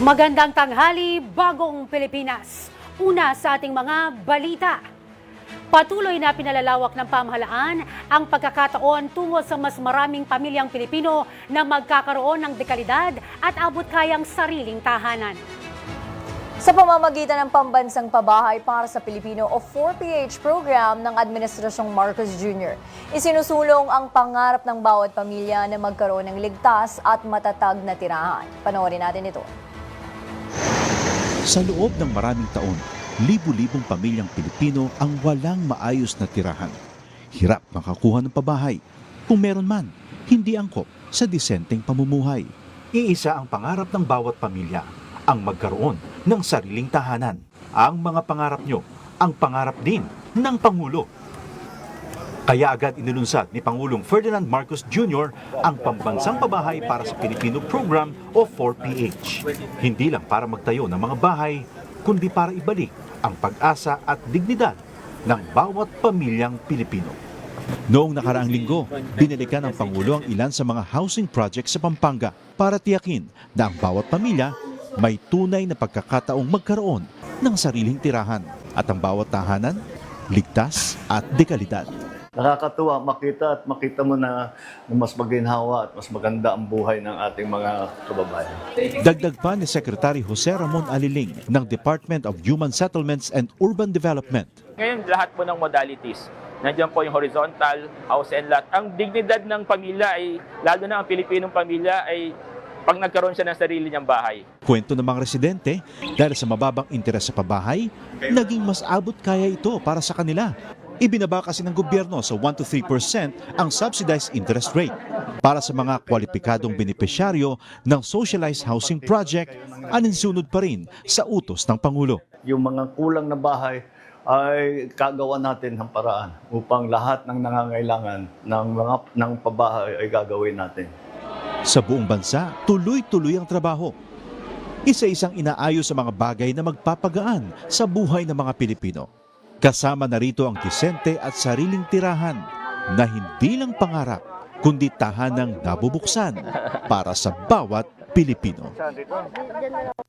Magandang tanghali, bagong Pilipinas. Una sa ating mga balita. Patuloy na pinalalawak ng pamahalaan ang pagkakataon tungo sa mas maraming pamilyang Pilipino na magkakaroon ng dekalidad at abot kayang sariling tahanan. Sa pamamagitan ng Pambansang Pabahay para sa Pilipino o 4PH program ng Administrasyong Marcos Jr., isinusulong ang pangarap ng bawat pamilya na magkaroon ng ligtas at matatag na tirahan. Panoorin natin ito. Sa loob ng maraming taon, libu-libong pamilyang Pilipino ang walang maayos na tirahan. Hirap makakuha ng pabahay. Kung meron man, hindi angkop sa disenteng pamumuhay. Iisa ang pangarap ng bawat pamilya, ang magkaroon ng sariling tahanan. Ang mga pangarap nyo, ang pangarap din ng Pangulo. Kaya agad inilunsad ni Pangulong Ferdinand Marcos Jr. ang Pambansang Pabahay para sa Pilipino program o 4PH. Hindi lang para magtayo ng mga bahay, kundi para ibalik ang pag-asa at dignidad ng bawat pamilyang Pilipino. Noong nakaraang linggo, binalikan ng Pangulo ang ilan sa mga housing projects sa Pampanga para tiyakin na ang bawat pamilya may tunay na pagkakataong magkaroon ng sariling tirahan at ang bawat tahanan, ligtas at dekalidad. Nakakatuwa makita mo na mas maginhawa at mas maganda ang buhay ng ating mga kababayan. Dagdag pa ni Secretary Jose Ramon Aliling ng Department of Human Settlements and Urban Development. Ngayon, lahat po ng modalities. Nandiyan po yung horizontal, house and lot. Ang dignidad ng pamilya ay, lalo na ang Pilipinong pamilya, ay pag nagkaroon siya ng sarili niyang bahay. Kwento ng mga residente, dahil sa mababang interes sa pabahay, naging mas abot kaya ito para sa kanila. Ibinaba kasi ng gobyerno sa 1 to 3% ang subsidized interest rate para sa mga kwalipikadong benepisyaryo ng socialized housing project, aninsunod pa rin sa utos ng Pangulo. Yung mga kulang na bahay ay kagawa natin ng paraan upang lahat ng nangangailangan ng pabahay ay gagawin natin. Sa buong bansa, tuloy-tuloy ang trabaho. Isa-isang inaayos sa mga bagay na magpapagaan sa buhay ng mga Pilipino. Kasama na rito ang disente at sariling tirahan na hindi lang pangarap, kundi tahanang nabubuksan para sa bawat Pilipino.